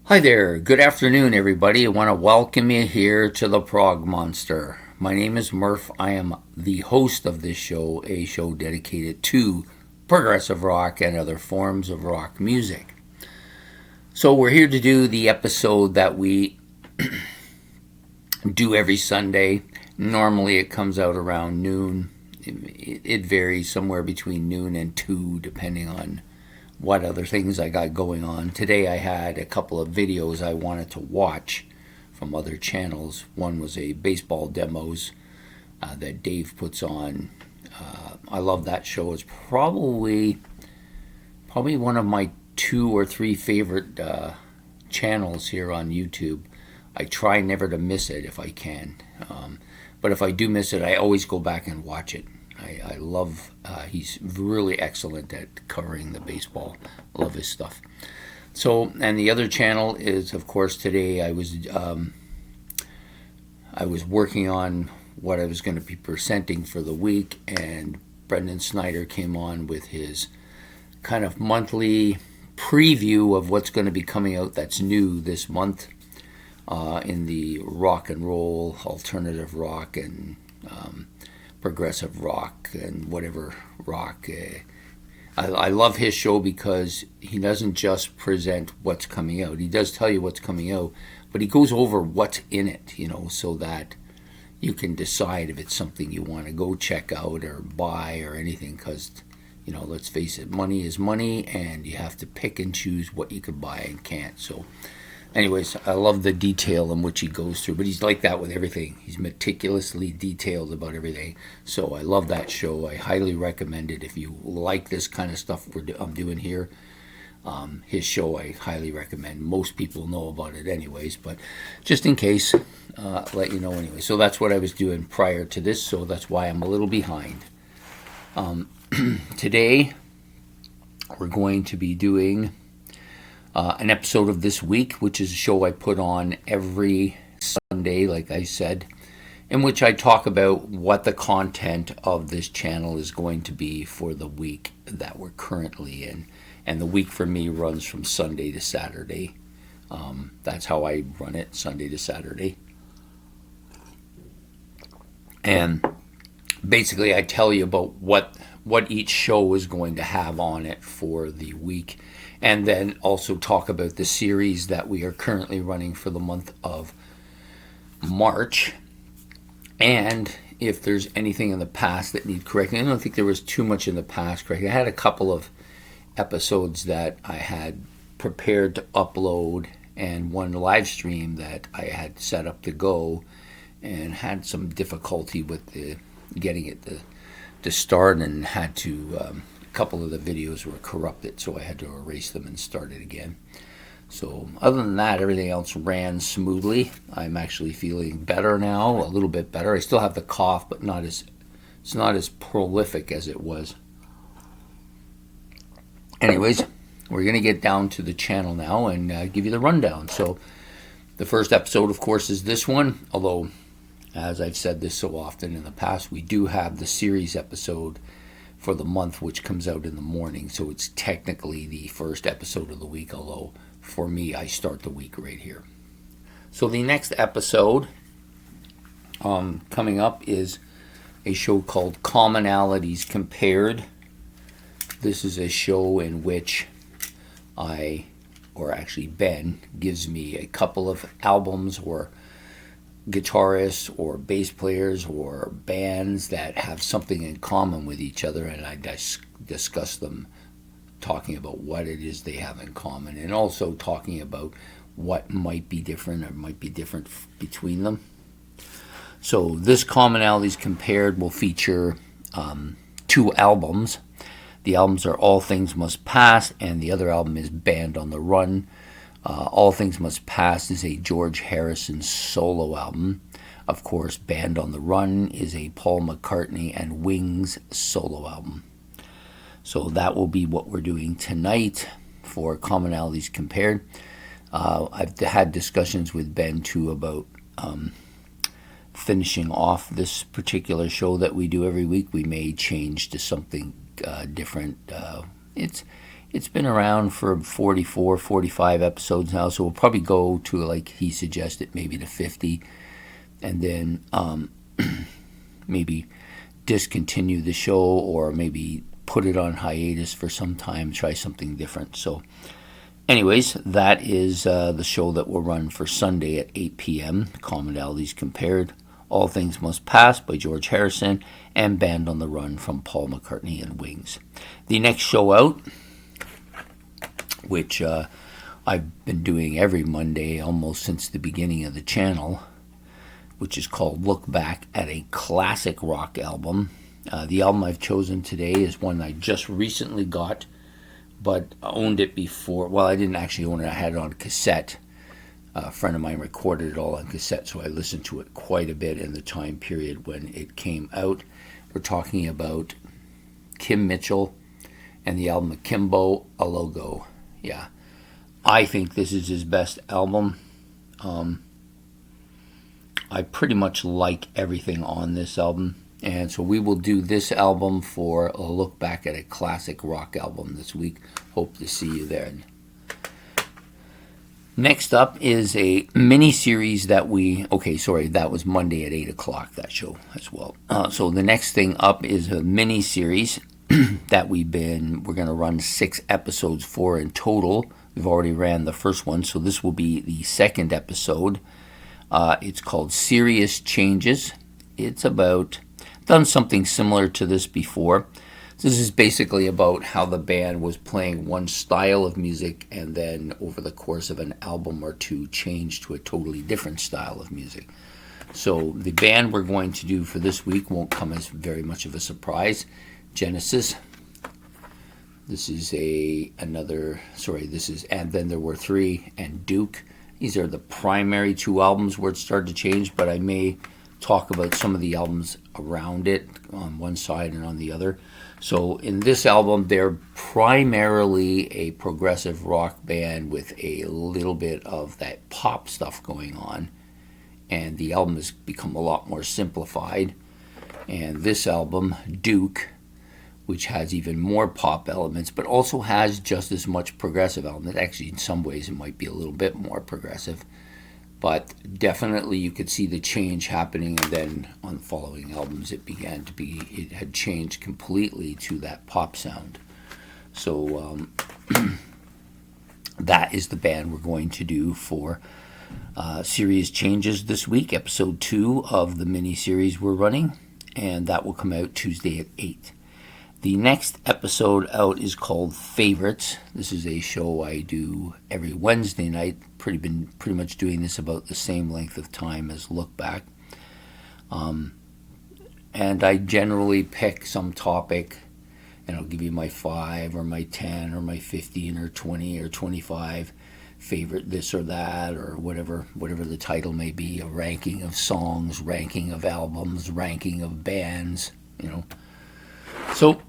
Hi there, good afternoon, everybody. I want to welcome you here to the Prog Monster. My name is Murph. I am the host of this show, a show dedicated to progressive rock and other forms of rock music. So, we're here to do the episode that we do every Sunday. Normally, it comes out around noon. It varies somewhere between noon and 2, depending on what other things I got going on. Today I had a couple of videos I wanted to watch from other channels. One was a baseball demos that Dave puts on. I love that show. It's probably one of my 2 or 3 favorite channels here on YouTube. I try never to miss it if I can. But if I do miss it, I always go back and watch it. I love, he's really excellent at covering the baseball. I love his stuff. So, and the other channel is, of course, today I was working on what I was going to be presenting for the week, and Brendan Snyder came on with his kind of monthly preview of what's going to be coming out that's new this month in the rock and roll, alternative rock, and progressive rock and whatever rock. I love his show because he doesn't just present what's coming out. He does tell you what's coming out, but he goes over what's in it, so that you can decide if it's something you want to go check out or buy or anything. Because, let's face it, money is money, and you have to pick and choose what you can buy and can't. So anyways, I love the detail in which he goes through, but he's like that with everything. He's meticulously detailed about everything. So I love that show. I highly recommend it. If you like this kind of stuff I'm doing here, his show I highly recommend. Most people know about it anyways, but just in case, let you know anyway. So that's what I was doing prior to this, so that's why I'm a little behind. Today, we're going to be doing an episode of This Week, which is a show I put on every Sunday, like I said, in which I talk about what the content of this channel is going to be for the week that we're currently in. And the week for me runs from Sunday to Saturday. That's how I run it, Sunday to Saturday. And basically I tell you about what each show is going to have on it for the week, and then also talk about the series that we are currently running for the month of March, and if there's anything in the past that need correcting. I don't think there was too much in the past correcting. I had a couple of episodes that I had prepared to upload, and one live stream that I had set up to go, and had some difficulty with getting it to start, and had to a couple of the videos were corrupted, so I had to erase them and start it again. So other than that, everything else ran smoothly. I'm actually feeling better now, a little bit better. I still have the cough, but it's not as prolific as it was. Anyways, we're going to get down to the channel now and give you the rundown. So the first episode, of course, is this one, although, as I've said this so often in the past, we do have the series episode for the month, which comes out in the morning. So it's technically the first episode of the week, although for me, I start the week right here. So the next episode coming up is a show called Commonalities Compared. This is a show in which Ben gives me a couple of albums or guitarists or bass players or bands that have something in common with each other, and I discuss them, talking about what it is they have in common, and also talking about what might be different or might be different between them. So this Commonalities Compared will feature 2 albums. The albums are All Things Must Pass, and the other album is Band on the Run. All Things Must Pass is a George Harrison solo album. Of course, Band on the Run is a Paul McCartney and Wings solo album. So that will be what we're doing tonight for Commonalities Compared. I've had discussions with Ben, too, about finishing off this particular show that we do every week. We may change to something different. It's it's been around for 44, 45 episodes now, so we'll probably go to, like he suggested, maybe to 50, and then maybe discontinue the show, or maybe put it on hiatus for some time, try something different. So anyways, that is the show that will run for Sunday at 8 p.m. Commonalities Compared, All Things Must Pass by George Harrison, and Band on the Run from Paul McCartney and Wings. The next show out, which I've been doing every Monday almost since the beginning of the channel, which is called Look Back at a Classic Rock Album. The album I've chosen today is one I just recently got, but owned it before. Well, I didn't actually own it. I had it on cassette. A friend of mine recorded it all on cassette, so I listened to it quite a bit in the time period when it came out. We're talking about Kim Mitchell and the album Akimbo, A Logo. Yeah, I think this is his best album. I pretty much like everything on this album, and so we will do this album for a look back at a classic rock album this week. Hope to see you there. Next up is a mini-series that that was Monday at 8 o'clock, that show as well. So the next thing up is a mini-series that we're going to run 6 episodes for in total. We've already ran the first one, so this will be the second episode. It's called Serious Changes. It's done something similar to this before. This is basically about how the band was playing one style of music and then over the course of an album or two changed to a totally different style of music. So the band we're going to do for this week won't come as very much of a surprise. Genesis. And Then There Were Three, and Duke. These are the primary 2 albums where it started to change, but I may talk about some of the albums around it on one side and on the other. So in this album, they're primarily a progressive rock band with a little bit of that pop stuff going on. And the album has become a lot more simplified. And this album, Duke, which has even more pop elements, but also has just as much progressive elements. Actually, in some ways, it might be a little bit more progressive. But definitely you could see the change happening, and then on the following albums it had changed completely to that pop sound. So that is the band we're going to do for Serious Changes this week, episode 2 of the mini-series we're running, and that will come out Tuesday at 8. The next episode out is called Favorites. This is a show I do every Wednesday night. Been pretty much doing this about the same length of time as Look Back. And I generally pick some topic, and I'll give you my 5 or my 10 or my 15 or 20 or 25 favorite this or that, or whatever the title may be, a ranking of songs, ranking of albums, ranking of bands, So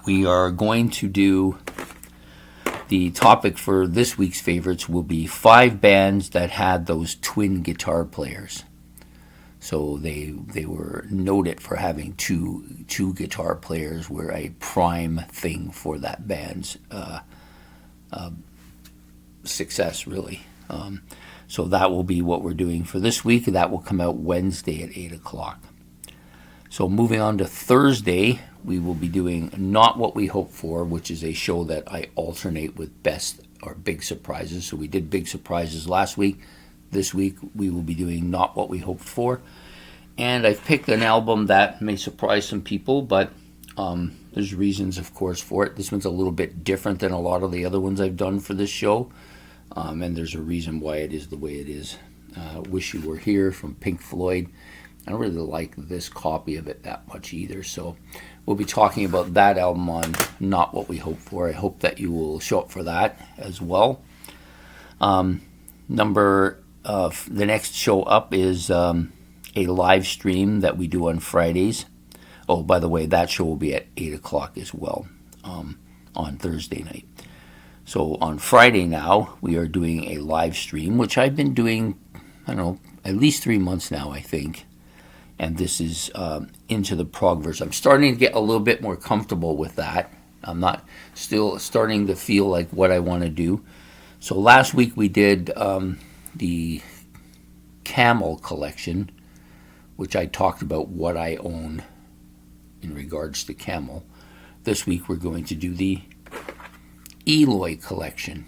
we are going to do, the topic for this week's favorites will be 5 bands that had those twin guitar players. So they were noted for having two guitar players, were a prime thing for that band's success, really. So that will be what we're doing for this week. That will come out Wednesday at 8 o'clock. So moving on to Thursday, we will be doing Not What We Hoped For, which is a show that I alternate with best or big surprises. So we did big surprises last week. This week we will be doing Not What We Hoped For. And I've picked an album that may surprise some people, but there's reasons, of course, for it. This one's a little bit different than a lot of the other ones I've done for this show. And there's a reason why it is the way it is. Wish You Were Here from Pink Floyd. I don't really like this copy of it that much either, so we'll be talking about that album on Not What We Hoped For. I hope that you will show up for that as well. The next show up is a live stream that we do on Fridays. Oh, by the way, that show will be at 8 o'clock as well on Thursday night. So on Friday now, we are doing a live stream, which I've been doing, at least 3 months now, I think. And this is Into the Prog verse. I'm starting to get a little bit more comfortable with that. I'm not still starting to feel like what I want to do. So last week we did the Camel collection, which I talked about what I own in regards to Camel. This week we're going to do the Eloy collection.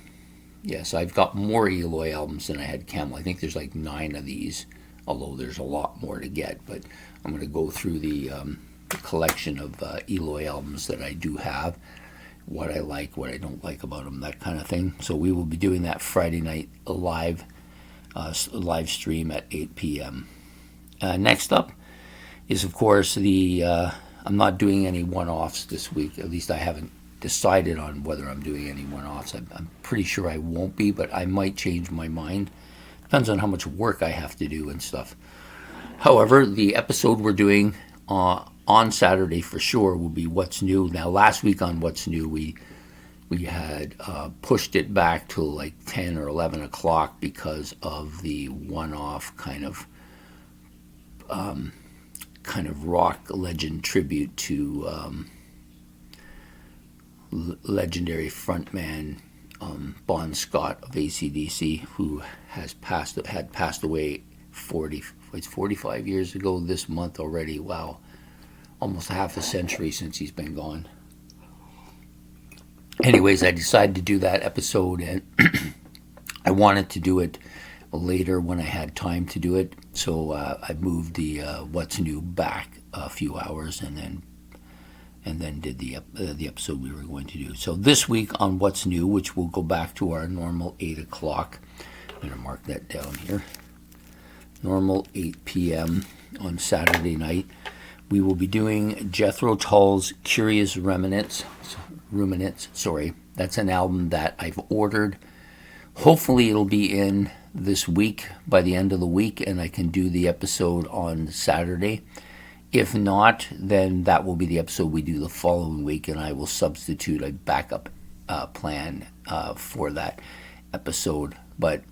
Yes, I've got more Eloy albums than I had Camel. I think there's like 9 of these, although there's a lot more to get. But I'm going to go through the collection of Eloy albums that I do have, what I like, what I don't like about them, that kind of thing. So we will be doing that Friday night live stream at 8 p.m. Next up is, of course, I'm not doing any one-offs this week. At least I haven't decided on whether I'm doing any one-offs. I'm pretty sure I won't be, but I might change my mind. Depends on how much work I have to do and stuff. However, the episode we're doing on Saturday for sure will be What's New. Now, last week on What's New, we had pushed it back to like 10 or 11 o'clock because of the one-off kind of rock legend tribute to legendary frontman Bon Scott of AC/DC, who had passed away 45 years ago this month already. Wow, almost half a century since he's been gone. Anyways, I decided to do that episode, and I wanted to do it later when I had time to do it. So I moved the What's New back a few hours, and then did the episode we were going to do. So this week on What's New, which will go back to our normal 8 o'clock. I'm going to mark that down here. Normal 8 p.m. on Saturday night. We will be doing Jethro Tull's Curious Ruminants. That's an album that I've ordered. Hopefully it'll be in this week, by the end of the week, and I can do the episode on Saturday. If not, then that will be the episode we do the following week, and I will substitute a backup plan for that episode. But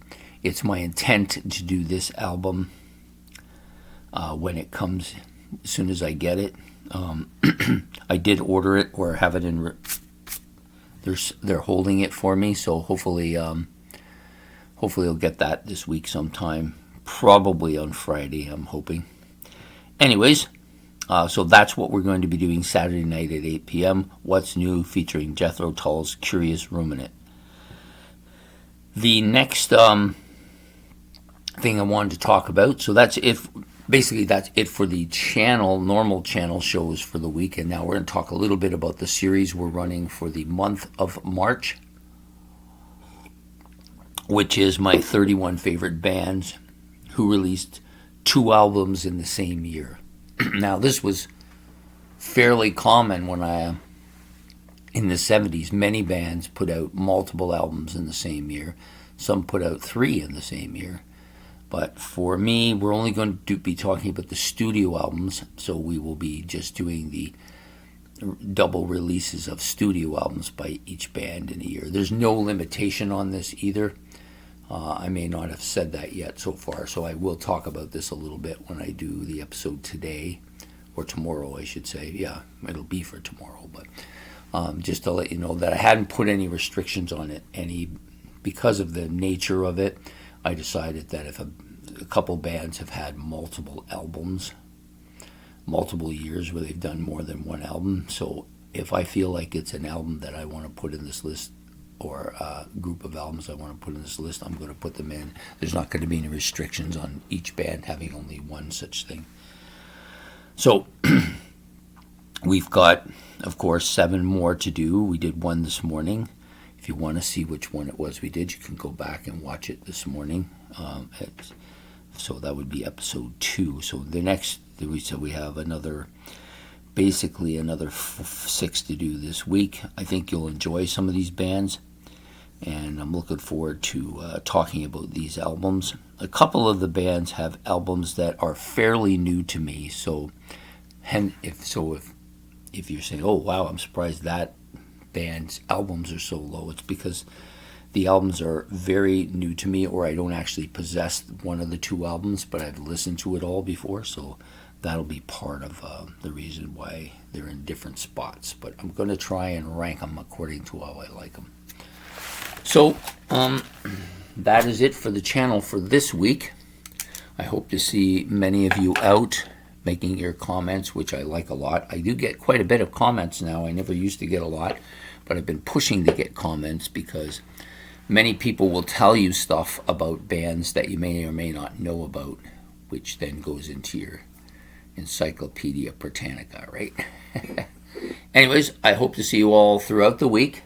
it's my intent to do this album when it comes, as soon as I get it. I did order it or have it in. They're holding it for me, so hopefully I'll get that this week sometime. Probably on Friday, I'm hoping. Anyways, so that's what we're going to be doing Saturday night at 8 p.m. What's New, featuring Jethro Tull's Curious Ruminant. The next thing I wanted to talk about, so that's it. Basically, that's it for the normal channel shows for the week. And now we're going to talk a little bit about the series we're running for the month of March, which is my 31 favorite bands who released 2 albums in the same year. Now, this was fairly common in the 70s. Many bands put out multiple albums in the same year. Some put out 3 in the same year. But for me, we're only going to be talking about the studio albums, so we will be just doing the double releases of studio albums by each band in a year. There's no limitation on this either. I may not have said that yet so far, so I will talk about this a little bit when I do the episode today, or tomorrow, I should say. Yeah, it'll be for tomorrow, but just to let you know that I hadn't put any restrictions on it. Because of the nature of it, I decided that if a couple bands have had multiple albums, multiple years where they've done more than one album, so if I feel like it's an album that I want to put in this list, or a group of albums I want to put in this list, I'm going to put them in. There's not going to be any restrictions on each band having only one such thing. So we've got, of course, 7 more to do. We did 1 this morning. If you want to see which one it was we did, you can go back and watch it this morning. So that would be episode 2. So the next, we have basically another 6 to do this week. I think you'll enjoy some of these bands, and I'm looking forward to talking about these albums. A couple of the bands have albums that are fairly new to me. So, if you're saying, "Oh wow, I'm surprised that band's albums are so low," it's because the albums are very new to me, or I don't actually possess one of the 2 albums, but I've listened to it all before, so that'll be part of the reason why they're in different spots. But I'm going to try and rank them according to how I like them. So that is it for the channel for this week. I hope to see many of you out making your comments, which I like a lot. I do get quite a bit of comments now. I never used to get a lot, but I've been pushing to get comments because many people will tell you stuff about bands that you may or may not know about, which then goes into your Encyclopedia Britannica, right? Anyways, I hope to see you all throughout the week,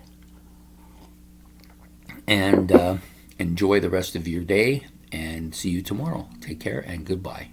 and enjoy the rest of your day, and see you tomorrow. Take care and goodbye.